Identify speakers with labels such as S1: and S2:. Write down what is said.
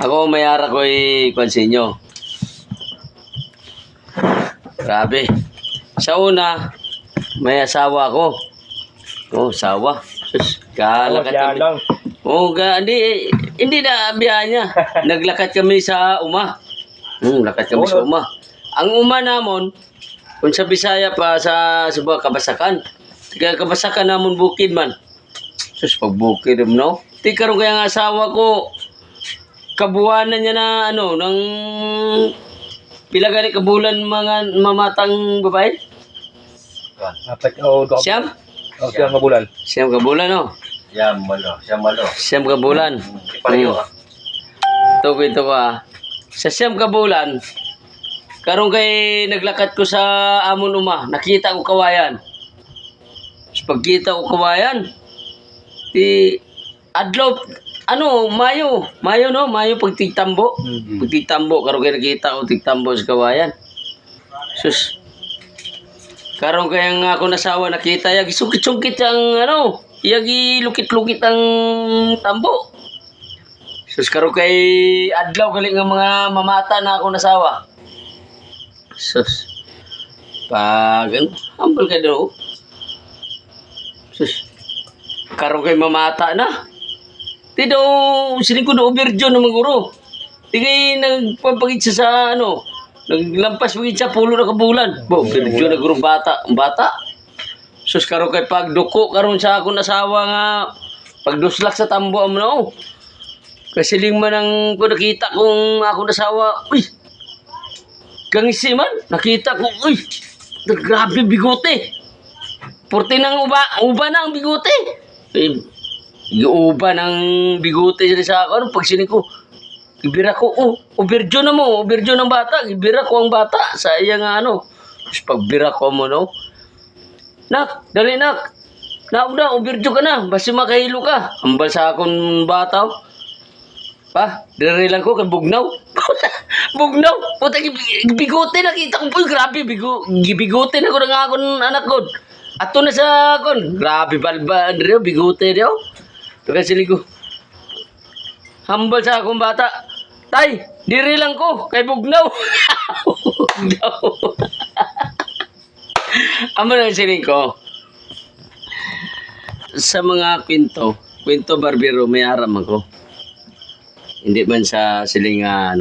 S1: Ako mayara ko konsinyo. Grabe. Sa una, may asawa ko. Oh, asawa. Sus, kalakat kami. Oh, hindi na biyahe niya. Naglakad kami sa uma. Lakad kami sa uma. Ang uma namon, kung sa Bisaya pa sa Suba, Kabasakan. Kaya Kabasakan namon bukid man. Sus, pag bukid no? Di karon kaya ang asawa ko, kabuwanan niya na ano, ng pila gani kabulan mga mamatang babae? Siyam?
S2: Siyam kabulan.
S1: Siyam kabulan, no? Siyam kabulan. Ito ko sa siyam kabulan, karong kay naglakad ko sa amon uma, nakita ko kawayan. Tapos pagkita ko kawayan, di adlaw, Mayo no? Mayo pagtigtambo. Pagtigtambo, karong kay nakita ko tigtambo sa kawayan. Sus. Karong kay ang ako nasawa nakita, yagi sungkit-sungkit ang yagi lukit-lukit ang tambo. Sus, karong kay adlaw galing ang mga mamata na ako nasawa. Sus. Humble ka daw. Sus. Karong kay mamata na. Di daw, siling ko na overjo naman guro. Di kay nagpapagit siya sa naglampas pagit siya pulo na kabulan. Overjo na guro bata. Sus, karong kay pagduko, karong sa akong asawa nga, pagduslak sa tambo am na Kasi man ang ko nakita kong akong asawa, uy, gangisi man, nakita ko, uy, grabe bigote. Porte ng uba na ang bigote. Iuba ng bigote sa ako. Pag sinig ko, ibira ko, overjo na mo, overjo ng bata. Ibira ko ang bata sa iya nga Tapos pagbira ko mo, Nak, dali nak. Na, overjo ka na. Basta makahilo ka. Hambal sa akong bata. Pa, dali lang ko kay Bugnaw. Bugnaw. Puta, bigote nakita ko. Uy, grabe, bigote na ko ng akong anak ko. Ato na sa akon. Grabe, balba, bigote rin. Tugan sili ko. Hambal sa akong bata. Tay, diri lang ko. Kay Bugnaw. Bugnaw. Amo na sili ko. Sa mga kwento barbero, may aram ako. Hindi man sa siling ha?